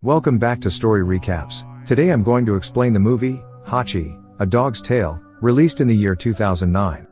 Welcome back to Story Recaps. Today I'm going to explain the movie, Hachi, A Dog's Tale, released in the year 2009.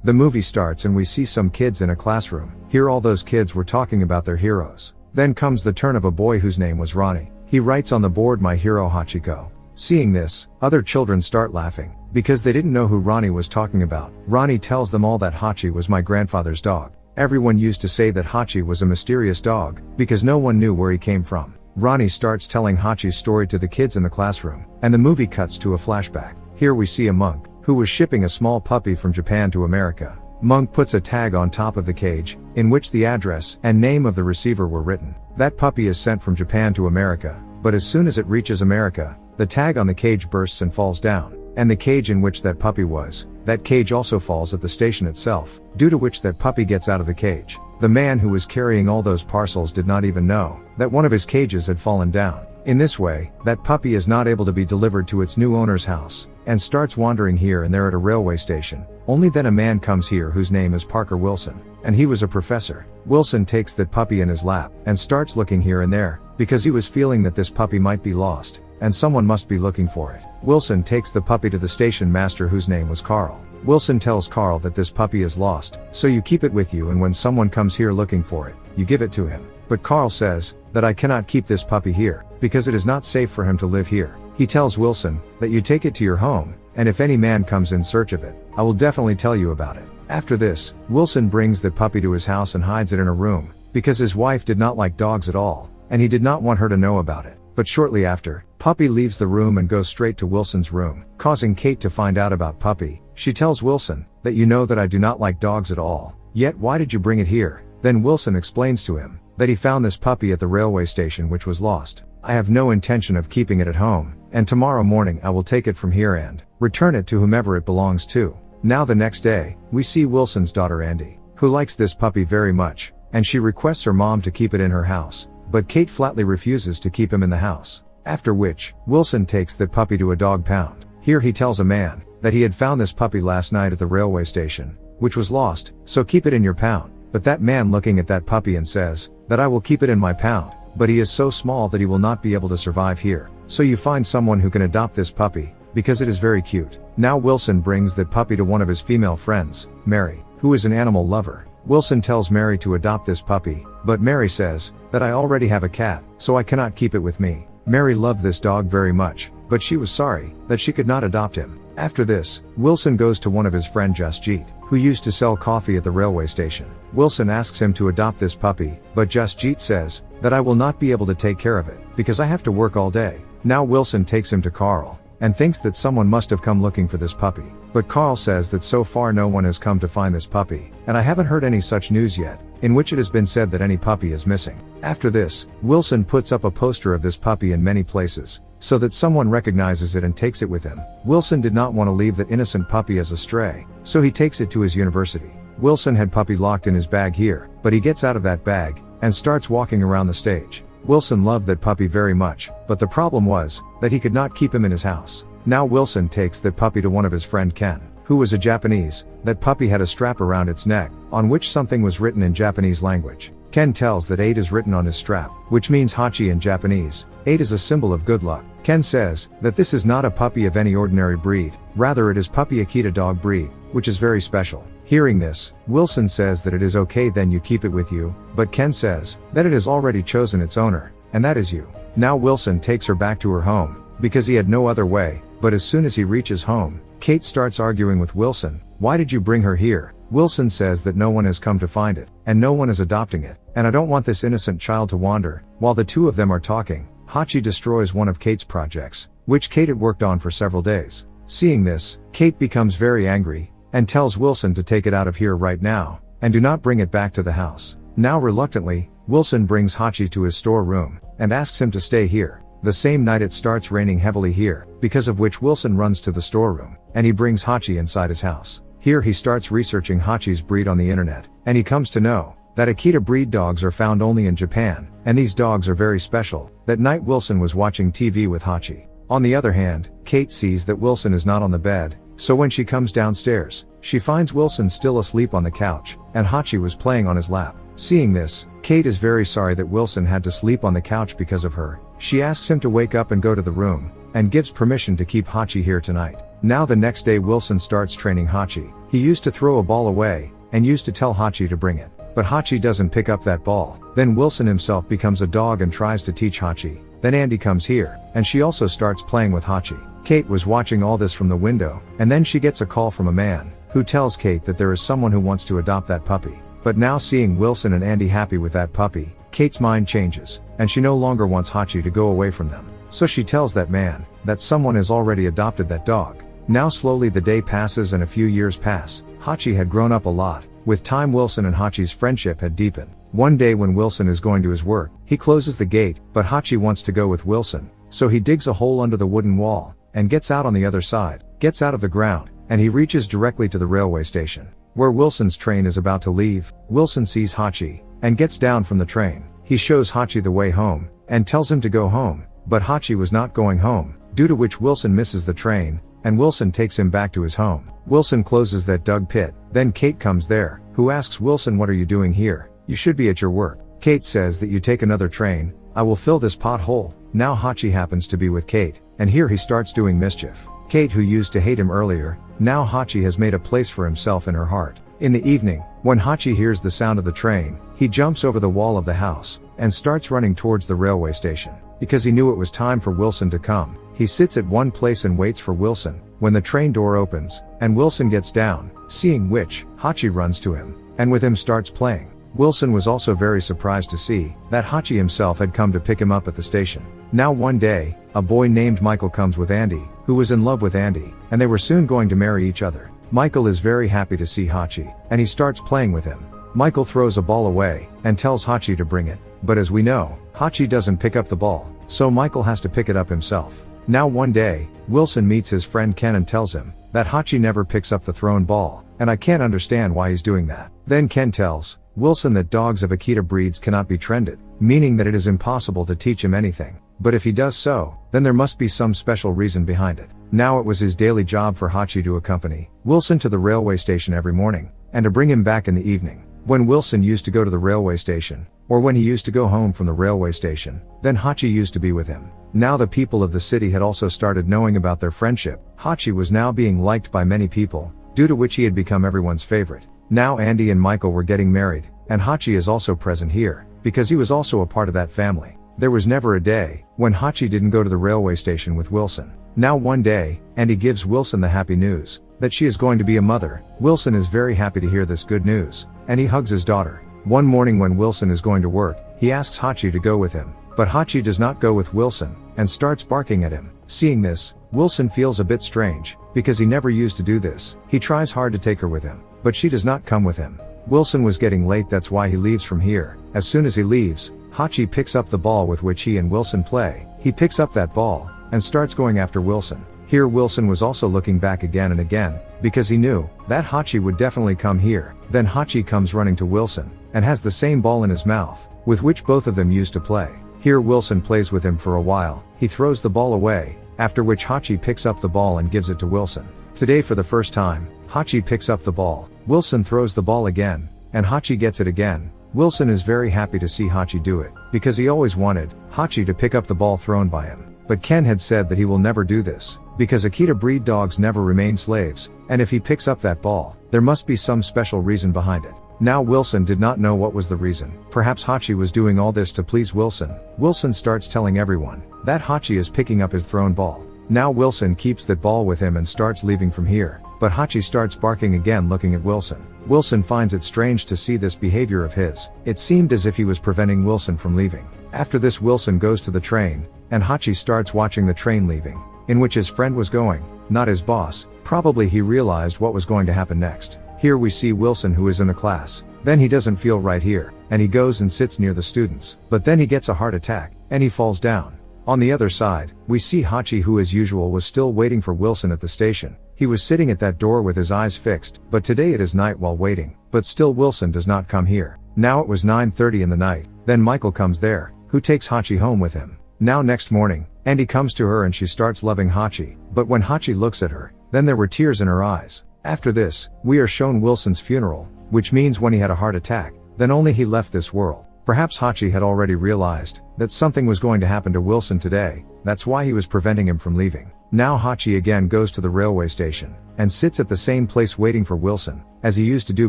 The movie starts and we see some kids in a classroom. Here all those kids were talking about their heroes. Then comes the turn of a boy whose name was Ronnie. He writes on the board My Hero Hachikō. Seeing this, other children start laughing, because they didn't know who Ronnie was talking about. Ronnie tells them all that Hachi was my grandfather's dog. Everyone used to say that Hachi was a mysterious dog, because no one knew where he came from. Ronnie starts telling Hachi's story to the kids in the classroom, and the movie cuts to a flashback. Here we see a monk, who was shipping a small puppy from Japan to America. Monk puts a tag on top of the cage, in which the address and name of the receiver were written. That puppy is sent from Japan to America, but as soon as it reaches America, the tag on the cage bursts and falls down, and the cage in which that puppy was, that cage also falls at the station itself, due to which that puppy gets out of the cage. The man who was carrying all those parcels did not even know that one of his cages had fallen down. In this way, that puppy is not able to be delivered to its new owner's house, and starts wandering here and there at a railway station. Only then a man comes here whose name is Parker Wilson, and he was a professor. Wilson takes that puppy in his lap, and starts looking here and there, because he was feeling that this puppy might be lost, and someone must be looking for it. Wilson takes the puppy to the station master whose name was Carl. Wilson tells Carl that this puppy is lost, so you keep it with you, and when someone comes here looking for it, you give it to him. But Carl says that I cannot keep this puppy here, because it is not safe for him to live here. He tells Wilson that you take it to your home, and if any man comes in search of it, I will definitely tell you about it. After this, Wilson brings the puppy to his house and hides it in a room, because his wife did not like dogs at all, and he did not want her to know about it. But shortly after, Puppy leaves the room and goes straight to Wilson's room, causing Kate to find out about Puppy. She tells Wilson that you know that I do not like dogs at all, yet why did you bring it here? Then Wilson explains to him that he found this puppy at the railway station which was lost. I have no intention of keeping it at home, and tomorrow morning I will take it from here and return it to whomever it belongs to. Now the next day, we see Wilson's daughter Andy, who likes this puppy very much, and she requests her mom to keep it in her house, but Kate flatly refuses to keep him in the house. After which, Wilson takes the puppy to a dog pound. Here he tells a man that he had found this puppy last night at the railway station, which was lost, so keep it in your pound. But that man looking at that puppy and says that I will keep it in my pound, but he is so small that he will not be able to survive here. So you find someone who can adopt this puppy, because it is very cute. Now Wilson brings that puppy to one of his female friends, Mary, who is an animal lover. Wilson tells Mary to adopt this puppy, but Mary says that I already have a cat, so I cannot keep it with me. Mary loved this dog very much, but she was sorry that she could not adopt him. After this, Wilson goes to one of his friend Jasjeet, who used to sell coffee at the railway station. Wilson asks him to adopt this puppy, but Jasjeet says that I will not be able to take care of it, because I have to work all day. Now Wilson takes him to Carl, and thinks that someone must have come looking for this puppy. But Carl says that so far no one has come to find this puppy, and I haven't heard any such news yet, in which it has been said that any puppy is missing. After this, Wilson puts up a poster of this puppy in many places, so that someone recognizes it and takes it with him. Wilson did not want to leave that innocent puppy as a stray, so he takes it to his university. Wilson had puppy locked in his bag here, but he gets out of that bag, and starts walking around the stage. Wilson loved that puppy very much, but the problem was that he could not keep him in his house. Now Wilson takes that puppy to one of his friend Ken, who was a Japanese. That puppy had a strap around its neck, on which something was written in Japanese language. Ken tells that 8 is written on his strap, which means Hachi in Japanese. 8 is a symbol of good luck. Ken says that this is not a puppy of any ordinary breed, rather it is Puppy Akita dog breed, which is very special. Hearing this, Wilson says that it is okay, then you keep it with you, but Ken says that it has already chosen its owner, and that is you. Now Wilson takes her back to her home, because he had no other way, but as soon as he reaches home, Kate starts arguing with Wilson. Why did you bring her here? Wilson says that no one has come to find it, and no one is adopting it, and I don't want this innocent child to wander. While the two of them are talking, Hachi destroys one of Kate's projects, which Kate had worked on for several days. Seeing this, Kate becomes very angry, and tells Wilson to take it out of here right now, and do not bring it back to the house. Now reluctantly, Wilson brings Hachi to his storeroom, and asks him to stay here. The same night it starts raining heavily here, because of which Wilson runs to the storeroom, and he brings Hachi inside his house. Here he starts researching Hachi's breed on the internet, and he comes to know that Akita breed dogs are found only in Japan, and these dogs are very special. That night Wilson was watching TV with Hachi. On the other hand, Kate sees that Wilson is not on the bed, so when she comes downstairs, she finds Wilson still asleep on the couch, and Hachi was playing on his lap. Seeing this, Kate is very sorry that Wilson had to sleep on the couch because of her. She asks him to wake up and go to the room, and gives permission to keep Hachi here tonight. Now the next day Wilson starts training Hachi. He used to throw a ball away, and used to tell Hachi to bring it. But Hachi doesn't pick up that ball. Then Wilson himself becomes a dog and tries to teach Hachi. Then Andy comes here, and she also starts playing with Hachi. Kate was watching all this from the window, and then she gets a call from a man, who tells Kate that there is someone who wants to adopt that puppy. But now seeing Wilson and Andy happy with that puppy, Kate's mind changes, and she no longer wants Hachi to go away from them. So she tells that man, that someone has already adopted that dog. Now slowly the day passes and a few years pass. Hachi had grown up a lot. With time Wilson and Hachi's friendship had deepened. One day when Wilson is going to his work, he closes the gate, but Hachi wants to go with Wilson. So he digs a hole under the wooden wall, and gets out on the other side, gets out of the ground, and he reaches directly to the railway station. Where Wilson's train is about to leave, Wilson sees Hachi, and gets down from the train. He shows Hachi the way home, and tells him to go home, but Hachi was not going home, due to which Wilson misses the train, and Wilson takes him back to his home. Wilson closes that dug pit, then Kate comes there, who asks Wilson, what are you doing here? You should be at your work. Kate says that you take another train, I will fill this pothole. Now Hachi happens to be with Kate, and here he starts doing mischief. Kate, who used to hate him earlier, now Hachi has made a place for himself in her heart. In the evening, when Hachi hears the sound of the train, he jumps over the wall of the house, and starts running towards the railway station. Because he knew it was time for Wilson to come, he sits at one place and waits for Wilson. When the train door opens, and Wilson gets down, seeing which, Hachi runs to him, and with him starts playing. Wilson was also very surprised to see that Hachi himself had come to pick him up at the station. Now one day, a boy named Michael comes with Andy, who was in love with Andy, and they were soon going to marry each other. Michael is very happy to see Hachi, and he starts playing with him. Michael throws a ball away, and tells Hachi to bring it. But as we know, Hachi doesn't pick up the ball, so Michael has to pick it up himself. Now one day, Wilson meets his friend Ken and tells him that Hachi never picks up the thrown ball, and I can't understand why he's doing that. Then Ken tells Wilson that dogs of Akita breeds cannot be trended, meaning that it is impossible to teach him anything. But if he does so, then there must be some special reason behind it. Now it was his daily job for Hachi to accompany Wilson to the railway station every morning, and to bring him back in the evening. When Wilson used to go to the railway station, or when he used to go home from the railway station, then Hachi used to be with him. Now the people of the city had also started knowing about their friendship. Hachi was now being liked by many people, due to which he had become everyone's favorite. Now Andy and Michael were getting married, and Hachi is also present here, because he was also a part of that family. There was never a day when Hachi didn't go to the railway station with Wilson. Now one day, Andy gives Wilson the happy news that she is going to be a mother. Wilson is very happy to hear this good news, and he hugs his daughter. One morning when Wilson is going to work, he asks Hachi to go with him, but Hachi does not go with Wilson, and starts barking at him. Seeing this, Wilson feels a bit strange, because he never used to do this. He tries hard to take her with him, but she does not come with him. Wilson was getting late, that's why he leaves from here. As soon as he leaves, Hachi picks up the ball with which he and Wilson play. He picks up that ball, and starts going after Wilson. Here Wilson was also looking back again and again, because he knew that Hachi would definitely come here. Then Hachi comes running to Wilson, and has the same ball in his mouth, with which both of them used to play. Here Wilson plays with him for a while. He throws the ball away, after which Hachi picks up the ball and gives it to Wilson. Today for the first time, Hachi picks up the ball. Wilson throws the ball again, and Hachi gets it again. Wilson is very happy to see Hachi do it, because he always wanted Hachi to pick up the ball thrown by him. But Ken had said that he will never do this, because Akita breed dogs never remain slaves, and if he picks up that ball, there must be some special reason behind it. Now Wilson did not know what was the reason. Perhaps Hachi was doing all this to please Wilson. Wilson starts telling everyone that Hachi is picking up his thrown ball. Now Wilson keeps that ball with him and starts leaving from here, but Hachi starts barking again, looking at Wilson. Wilson finds it strange to see this behavior of his. It seemed as if he was preventing Wilson from leaving. After this Wilson goes to the train, and Hachi starts watching the train leaving, in which his friend was going, not his boss. Probably he realized what was going to happen next. Here we see Wilson, who is in the class. Then he doesn't feel right here, and he goes and sits near the students. But then he gets a heart attack, and he falls down. On the other side, we see Hachi, who as usual was still waiting for Wilson at the station. He was sitting at that door with his eyes fixed, but today it is night while waiting. But still Wilson does not come here. Now it was 9:30 in the night. Then Michael comes there, who takes Hachi home with him. Now next morning, Andy comes to her and she starts loving Hachi. But when Hachi looks at her, then there were tears in her eyes. After this, we are shown Wilson's funeral, which means when he had a heart attack, then only he left this world. Perhaps Hachi had already realized that something was going to happen to Wilson today, that's why he was preventing him from leaving. Now Hachi again goes to the railway station, and sits at the same place waiting for Wilson, as he used to do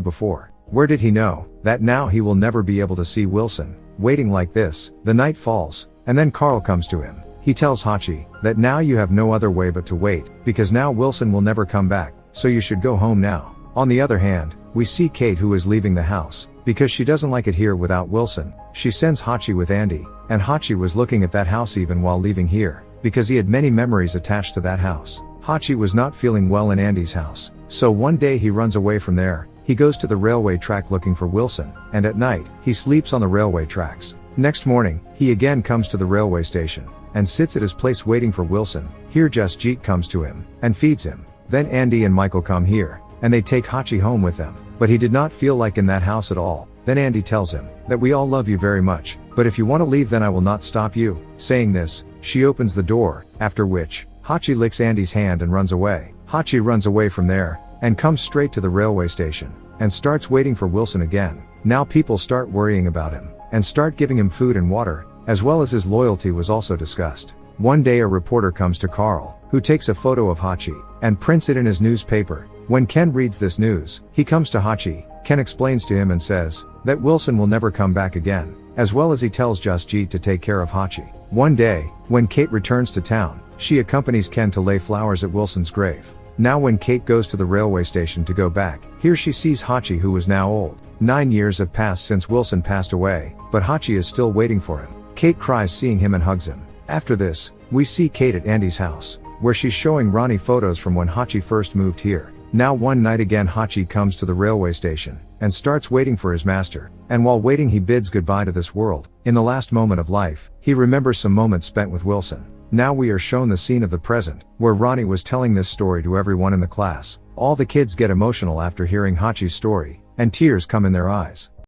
before. Where did he know that now he will never be able to see Wilson? Waiting like this, the night falls, and then Carl comes to him. He tells Hachi that now you have no other way but to wait, because now Wilson will never come back, so you should go home now. On the other hand, we see Kate, who is leaving the house, because she doesn't like it here without Wilson. She sends Hachi with Andy, and Hachi was looking at that house even while leaving here, because he had many memories attached to that house. Hachi was not feeling well in Andy's house, so one day he runs away from there. He goes to the railway track looking for Wilson, and at night, he sleeps on the railway tracks. Next morning, he again comes to the railway station, and sits at his place waiting for Wilson. Here Jasjeet comes to him, and feeds him. Then Andy and Michael come here, and they take Hachi home with them, but he did not feel like in that house at all. Then Andy tells him that we all love you very much, but if you want to leave then I will not stop you. Saying this, she opens the door, after which, Hachi licks Andy's hand and runs away. Hachi runs away from there, and comes straight to the railway station, and starts waiting for Wilson again. Now people start worrying about him, and start giving him food and water, as well as his loyalty was also discussed. One day a reporter comes to Carl, who takes a photo of Hachi, and prints it in his newspaper. When Ken reads this news, he comes to Hachi. Ken explains to him and says that Wilson will never come back again, as well as he tells Jasjeet to take care of Hachi. One day, when Kate returns to town, she accompanies Ken to lay flowers at Wilson's grave. Now when Kate goes to the railway station to go back, here she sees Hachi, who was now old. 9 years have passed since Wilson passed away, but Hachi is still waiting for him. Kate cries seeing him and hugs him. After this, we see Kate at Andy's house, where she's showing Ronnie photos from when Hachi first moved here. Now one night again Hachi comes to the railway station, and starts waiting for his master, and while waiting he bids goodbye to this world. In the last moment of life, he remembers some moments spent with Wilson. Now we are shown the scene of the present, where Ronnie was telling this story to everyone in the class. All the kids get emotional after hearing Hachi's story, and tears come in their eyes.